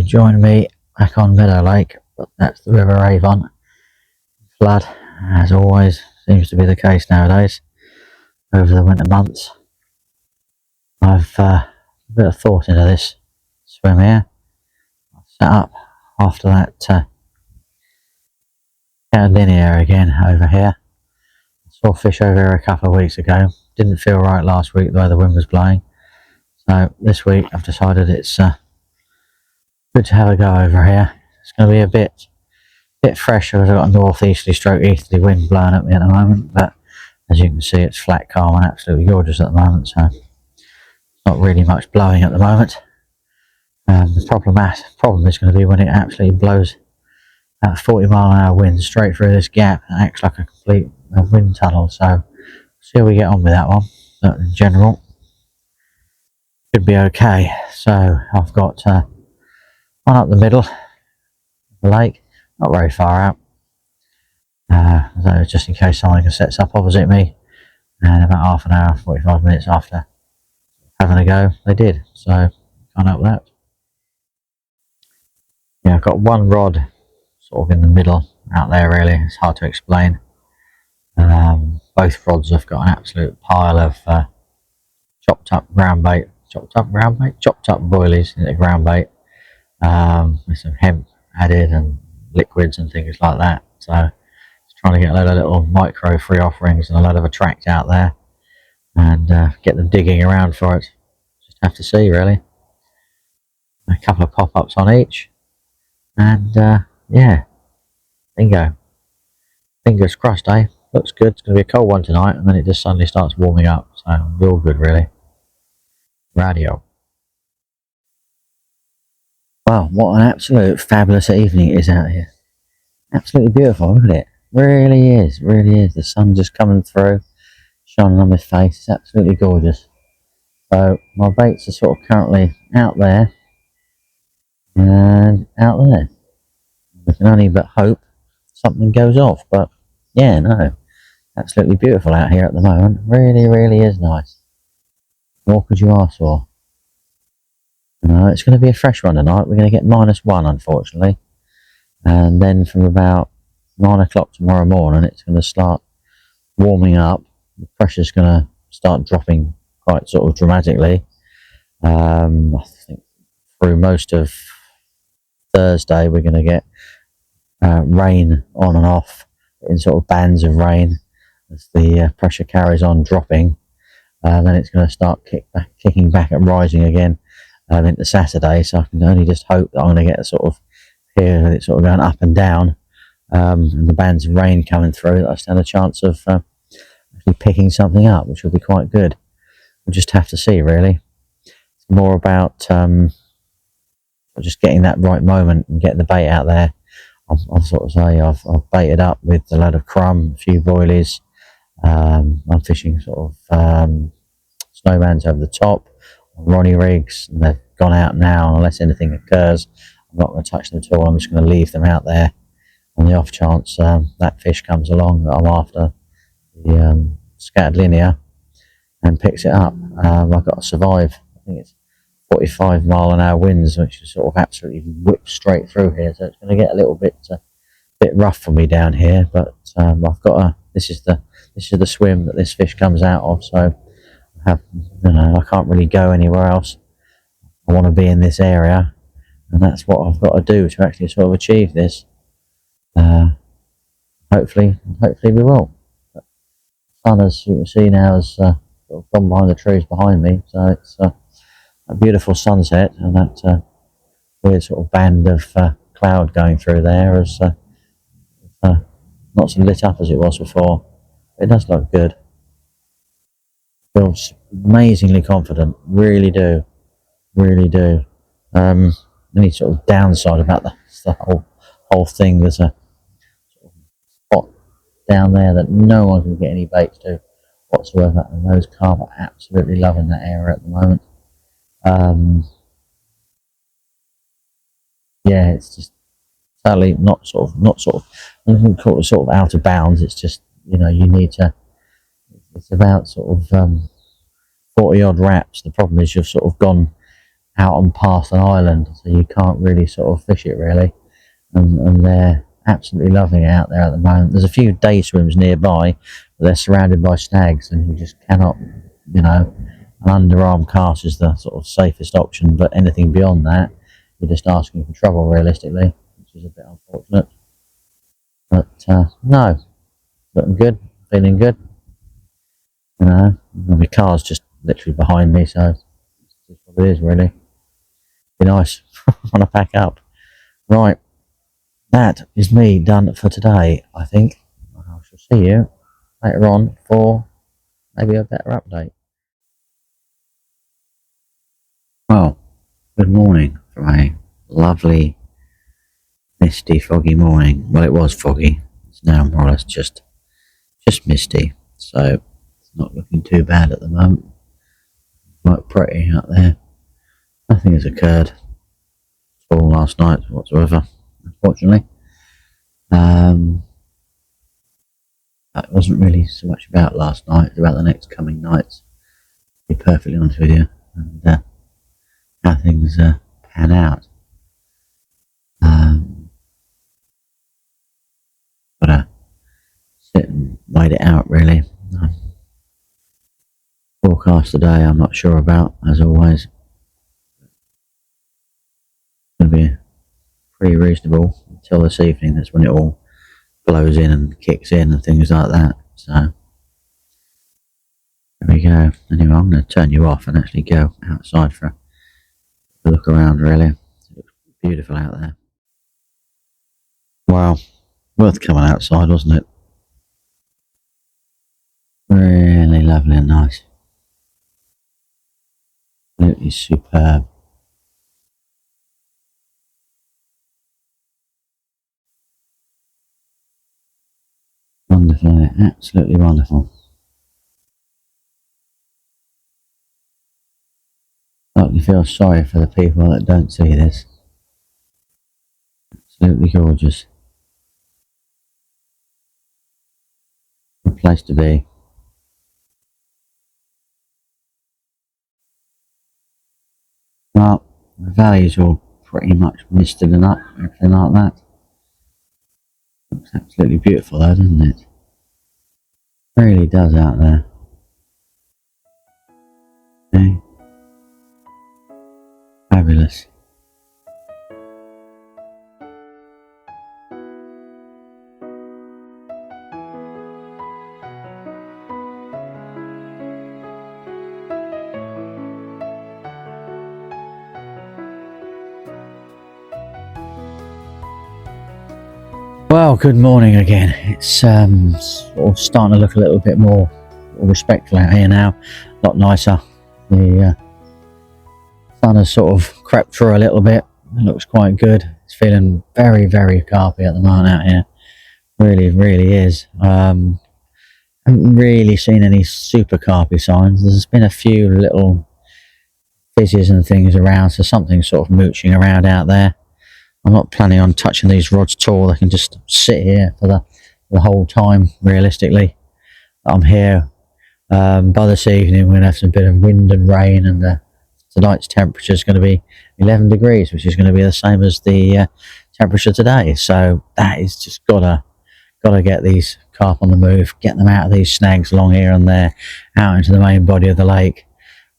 join me back on Meadow Lake, but that's the River Avon. Flood, as always, seems to be the case nowadays over the winter months. I've a bit of thought into this swim here. I've set up after that linear again over here. I saw fish over here a couple of weeks ago. Didn't feel right last week the way the wind was blowing. So this week I've decided it's good to have a go over here. It's going to be a bit fresh because I've got a northeasterly stroke easterly wind blowing at me at the moment, but as you can see it's flat, calm and absolutely gorgeous at the moment, so not really much blowing at the moment. The problem is going to be when it actually blows at 40-mile-an-hour wind straight through this gap. It acts like a complete wind tunnel, so see how we get on with that one. But in general, should be okay. So I've got one up the middle of the lake, not very far out, so just in case someone sets up opposite me, and about half an hour, 45 minutes after having a go, they did, so can't help that. Yeah, I've got one rod sort of in the middle out there, really. It's hard to explain. Both rods have got an absolute pile of chopped up boilies in the ground bait, with some hemp added and liquids and things like that. So just trying to get a load of little micro free offerings and a load of attract out there and get them digging around for it. Just have to see, really. A couple of pop-ups on each, and yeah, bingo. Fingers crossed, eh? Looks good. It's going to be a cold one tonight, and then it just suddenly starts warming up, so real good, really. Radio. Wow, what an absolute fabulous evening it is out here. Absolutely beautiful, look at it. Really is, really is. The sun just coming through, shining on my face. It's absolutely gorgeous. So my baits are sort of currently out there and out there. We can only but hope something goes off, but yeah, no, absolutely beautiful out here at the moment. Really, really is nice. What could you ask for? No, it's going to be a fresh one tonight. We're going to get -1, unfortunately, and then from about 9 o'clock tomorrow morning it's going to start warming up. The pressure's going to start dropping quite sort of dramatically. I think through most of Thursday we're going to get rain on and off in sort of bands of rain as the pressure carries on dropping. Then it's going to start kicking back and rising again into Saturday, so I can only just hope that I'm going to get a sort of here it's sort of going up and down, and the bands of rain coming through, that I stand a chance of actually picking something up, which will be quite good. We'll just have to see, really. It's more about just getting that right moment and getting the bait out there. I'll sort of say I've baited up with a load of crumb, a few boilies. I'm fishing sort of snowmans over the top, Ronnie rigs, and they've gone out now. Unless anything occurs, I'm not going to touch them at all. I'm just going to leave them out there on the off chance that fish comes along that I'm after, the scattered linear, and picks it up. I've got to survive. I think it's 45-mile-an-hour winds, which is sort of absolutely whipped straight through here, so it's going to get a little bit rough for me down here. But I've got this is the swim that this fish comes out of, so I can't really go anywhere else. I want to be in this area, and that's what I've got to do to actually sort of achieve this. Hopefully we will. But the sun, as you can see now, has sort of gone behind the trees behind me, so it's a beautiful sunset, and that weird sort of band of cloud going through there is not so lit up as it was before. It does look good. Feels amazingly confident, really do. Any sort of downside about the whole thing, there's a sort of spot down there that no one can get any baits to whatsoever, and those carp are absolutely loving that area at the moment. Yeah, it's just totally not sort of I wouldn't call it sort of out of bounds. It's just, you need to, it's about sort of 40 odd wraps. The problem is you've sort of gone out on past an island, so you can't really sort of fish it really, and they're absolutely loving it out there at the moment. There's a few day swims nearby, but they're surrounded by snags, and you just cannot, you know, an underarm cast is the sort of safest option, but anything beyond that, you're just asking for trouble realistically, which is a bit unfortunate. But no, looking good, feeling good. You know, my car's just literally behind me, so it's what it is really. Be nice. Want to pack up. Right, that is me done for today, I think. I shall see you later on for maybe a better update. Well, good morning from a lovely, misty, foggy morning. Well, it was foggy. It's now more or less just misty, so it's not looking too bad at the moment. Quite pretty out there. Nothing has occurred all last night whatsoever, unfortunately. That wasn't really so much about last night, it's about the next coming nights, to be perfectly honest with you, and how things pan out. Gotta sit and wait it out really. Forecast today I'm not sure about, as always. It's going to be pretty reasonable until this evening. That's when it all blows in and kicks in and things like that. So there we go. Anyway, I'm going to turn you off and actually go outside for a look around really. It looks beautiful out there. Wow, worth coming outside, wasn't it? Really lovely and nice. Absolutely superb. Wonderful, isn't it? Absolutely wonderful. I totally feel sorry for the people that don't see this. Absolutely gorgeous. Good place to be. Well, the valley's all pretty much misted and up, everything like that. Looks absolutely beautiful though, doesn't it? Really does out there. Okay. Fabulous. Well, good morning again. It's sort of starting to look a little bit more respectful out here now. A lot nicer. The sun has sort of crept through a little bit. It looks quite good. It's feeling very, very carpy at the moment out here. Really, really is. Haven't really seen any super carpy signs. There's been a few little fizzes and things around, so something's sort of mooching around out there. I'm not planning on touching these rods at all. They can just sit here for the whole time, realistically. I'm here. By this evening, we're going to have some bit of wind and rain, and tonight's temperature is going to be 11 degrees, which is going to be the same as the temperature today. So that is just gotta get these carp on the move, get them out of these snags along here and there, out into the main body of the lake,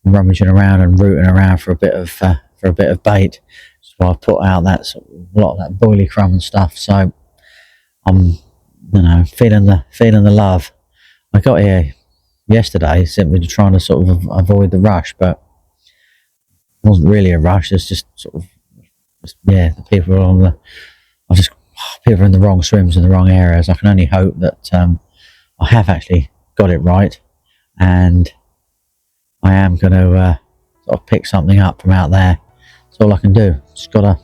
rummaging around and rooting around for a bit of bait. So I put out that sort of, a lot of that boilie crumb and stuff. So I'm, feeling the love. I got here yesterday simply trying to sort of avoid the rush, but it wasn't really a rush. It's just sort of, the people are on people are in the wrong swims in the wrong areas. I can only hope that I have actually got it right, and I am going to sort of pick something up from out there. That's all I can do. Just gotta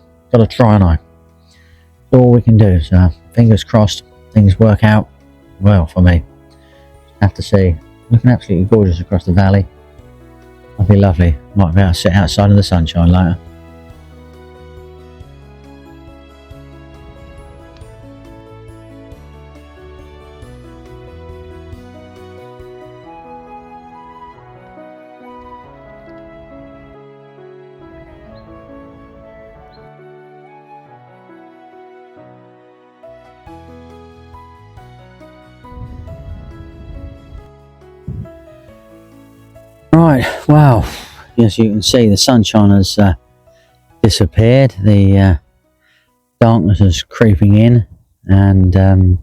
try, and that's all we can do. So fingers crossed things work out well for me. Have to see. Looking absolutely gorgeous across the valley. That'd be lovely. Might be able to sit outside in the sunshine later. Right, well, as you can see, the sunshine has disappeared. The darkness is creeping in, and so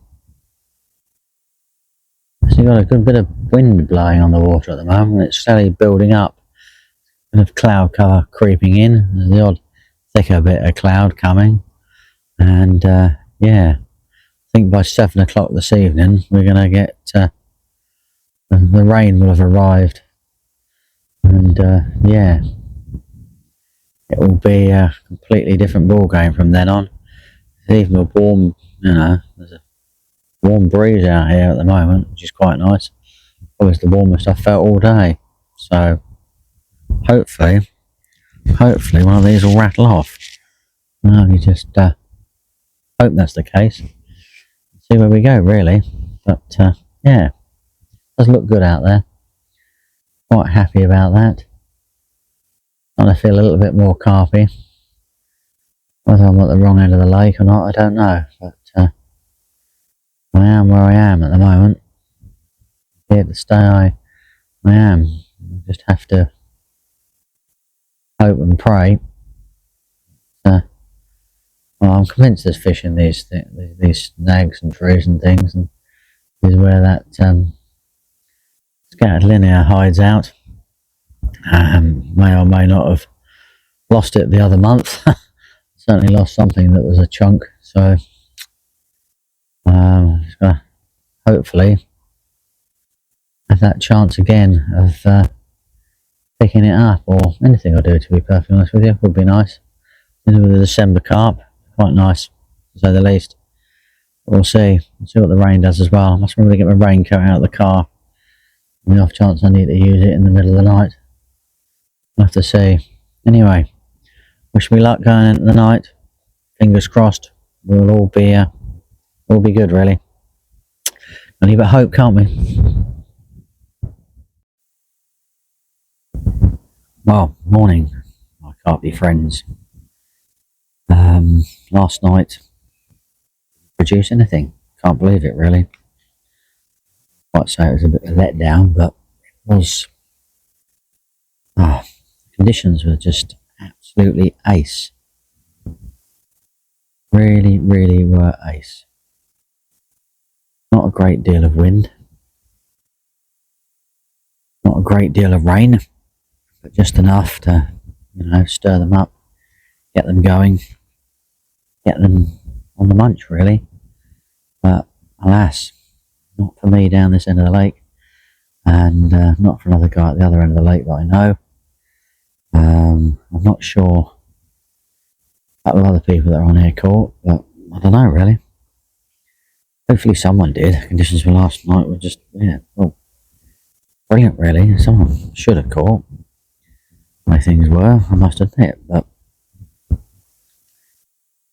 you've got a good bit of wind blowing on the water at the moment. It's slowly building up. A bit of cloud cover creeping in. There's the odd thicker bit of cloud coming, and yeah, I think by 7 o'clock this evening we're going to get the rain will have arrived, and yeah, it will be a completely different ball game from then on. There's even a warm, there's a warm breeze out here at the moment, which is quite nice. Probably the warmest I've felt all day. So hopefully one of these will rattle off. No, you just hope that's the case. See where we go, really. But yeah, does look good out there. Quite happy about that. I feel a little bit more carpy. Whether I'm at the wrong end of the lake or not, I don't know. But I am where I am at the moment. Here to stay, I am. I just have to hope and pray. Well, I'm convinced there's fish in these snags and trees and things, and this is where that scattered linear hides out. May or may not have lost it the other month. Certainly lost something that was a chunk, so just gonna hopefully have that chance again of picking it up, or anything I do, to be perfectly honest with you, would be nice. With the December carp, quite nice, to say the least. We'll see what the rain does as well. I must remember to get my raincoat out of the car. On the off chance I need to use it in the middle of the night. We'll have to see. Anyway, wish me luck going into the night. Fingers crossed. We'll all be good, really. Only but hope, can't we? Well, morning, my carpy friends. Last night, produced anything. Can't believe it, really. Might say it was a bit of a letdown, but it was. Conditions were just absolutely ace. Really, really were ace. Not a great deal of wind. Not a great deal of rain, but just enough to, stir them up, get them going, get them on the munch, really. But alas, not for me down this end of the lake, and not for another guy at the other end of the lake that I know. I'm not sure a couple of other people that are on here caught, but I don't know, really. Hopefully someone did. Conditions for last night were just, brilliant, really. Someone should have caught. The way things were, I must admit, but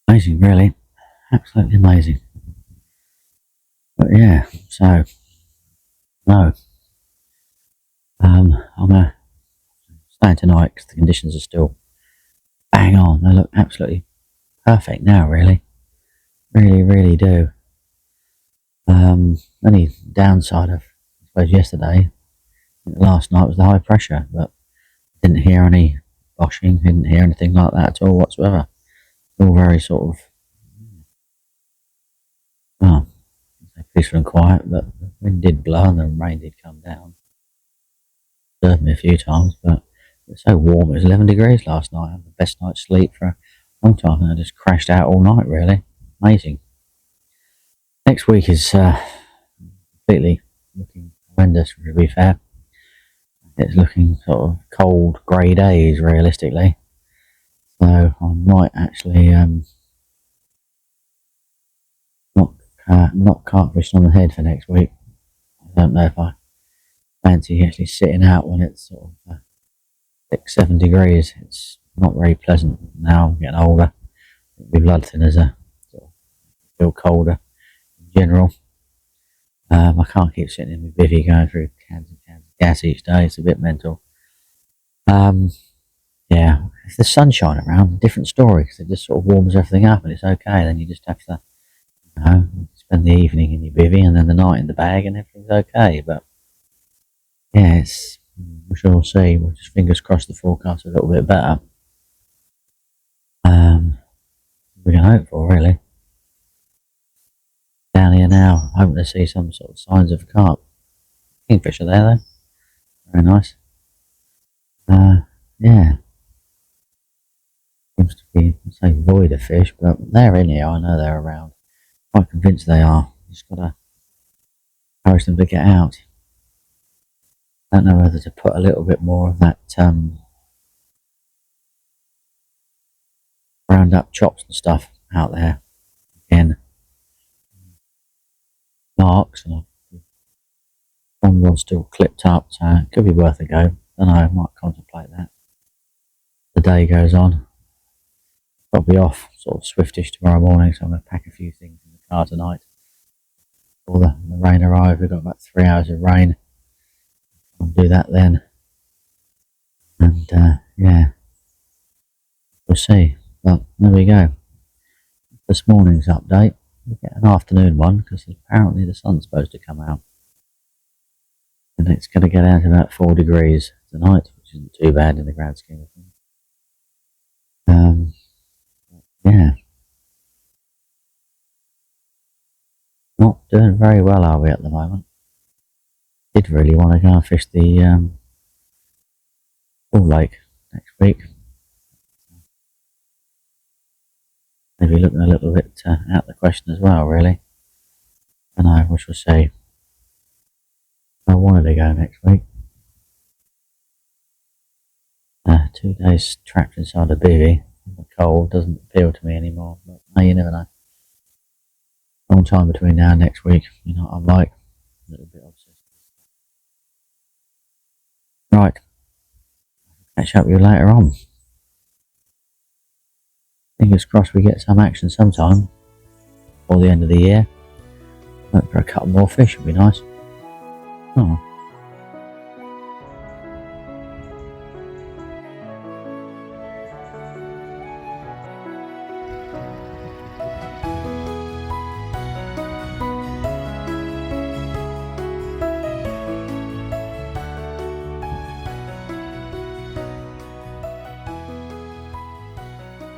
amazing, really. Absolutely amazing. But yeah, so, no. I'm staying tonight because the conditions are still bang on. They look absolutely perfect now, really. Really, really do. Only downside of, I suppose, yesterday, last night, was the high pressure, but didn't hear any boshing, didn't hear anything like that at all whatsoever. All very sort of, peaceful and quiet, but the wind did blow and the rain did come down. Disturbed me a few times, but it was so warm. It was 11 degrees last night. I had the best night's sleep for a long time, and I just crashed out all night, really. Amazing. Next week is completely looking horrendous, to be fair. It's looking sort of cold, grey days, realistically. So I might actually not carp fishing on the head for next week. I don't know if I fancy actually sitting out when it's sort of 6-7 degrees. It's not very pleasant now. I'm getting older. My blood thinners are sort of feel colder in general. I can't keep sitting in my bivvy going through cans and cans of gas each day. It's a bit mental. Yeah, if there's sunshine around, different story, because it just sort of warms everything up and it's okay. Then you just have to, spend the evening in your bivvy and then the night in the bag and everything's okay. But yeah, it's We shall see. We'll just fingers crossed the forecast a little bit better. We can hope for, really. Down here now, hoping to see some sort of signs of carp. Kingfisher there, though. Very nice. Yeah. Seems to be, I say void of fish, but they're in here. I know they're around. Quite convinced they are. Just got to encourage them to get out. Don't know whether to put a little bit more of that ground up chops and stuff out there. Again, marks, and one rod's still clipped up, so it could be worth a go. Don't know, I might contemplate that. The day goes on. Got to be off sort of swiftish tomorrow morning, so I'm going to pack a few things in the car tonight. Before the rain arrives, we've got about 3 hours of rain. I'll do that then. And yeah, we'll see. But there we go. This morning's update. We'll get an afternoon one because apparently the sun's supposed to come out. And it's going to get down to about 4 degrees tonight, which isn't too bad in the grand scheme of things. Yeah. Not doing very well, are we, at the moment? Did really want to go and fish the Bull Lake next week. Maybe looking a little bit out of the question as well, really. I know, we shall see. I wanted to go next week. 2 days trapped inside a bivvy. The cold doesn't appeal to me anymore, but no, you never know. Long time between now and next week, you know what I'm like. A little bit obsessed. Right. Catch up with you later on. Fingers crossed we get some action sometime before the end of the year. Hope for a couple more fish would be nice. Oh.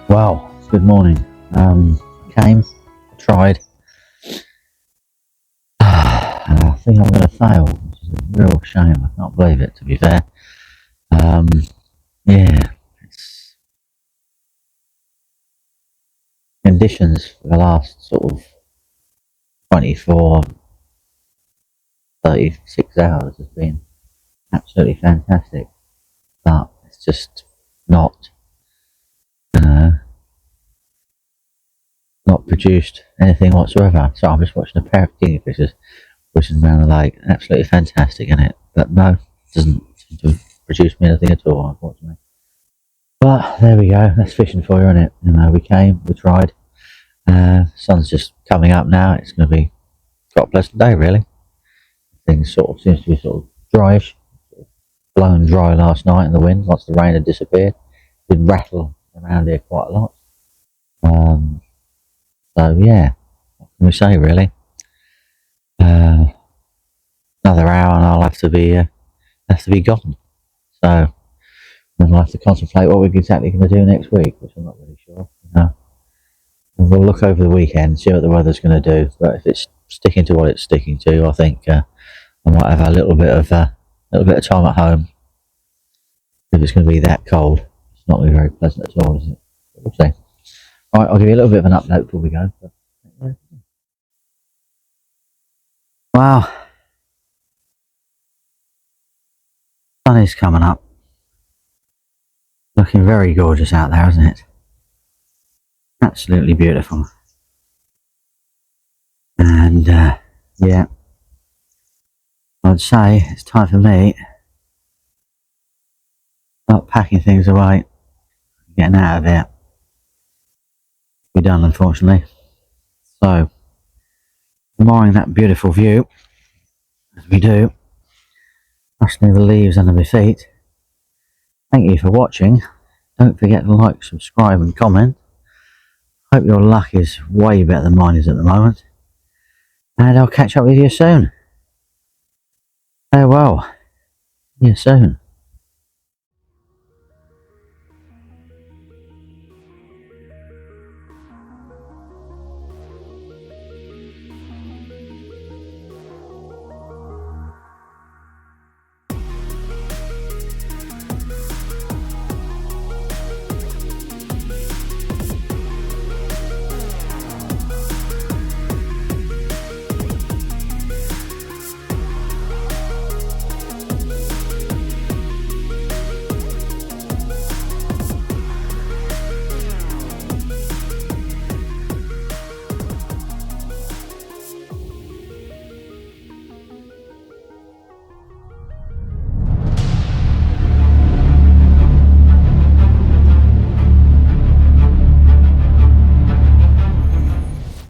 Well, good morning. Came, tried. I think I'm going to fail, which is a real shame. I can't believe it, to be fair. Yeah, it's conditions for the last sort of 24, 36 hours has been absolutely fantastic, but it's just not produced anything whatsoever. So I'm just watching a pair of kingfishers whizzing around the lake. Absolutely fantastic, isn't it? But no, it doesn't seem to produce me anything at all, unfortunately. But there we go. That's fishing for you, isn't it? You know, we came, we tried. Sun's just coming up now. It's going to be quite a pleasant day, really. Things sort of seems to be sort of dryish. Blown dry last night in the wind once the rain had disappeared. It did rattle around here quite a lot. So yeah, what can we say, really? Another hour and I'll have to be gone. So we'll have to contemplate what we're exactly going to do next week, which I'm not really sure. We'll look over the weekend, see what the weather's going to do. But if it's sticking to what it's sticking to, I think I might have a little bit of time at home. If it's going to be that cold, it's not going to be very pleasant at all, is it? We'll see. Alright, I'll give you a little bit of an update before we go. Wow. Sun is coming up. Looking very gorgeous out there, isn't it? Absolutely beautiful. And yeah, I'd say it's time for me to start packing things away, getting out of here. Be done, unfortunately. So, admiring that beautiful view as we do, rustling the leaves under my feet. Thank you for watching. Don't forget to like, subscribe and comment. Hope your luck is way better than mine is at the moment. And I'll catch up with you soon. Farewell. See you soon.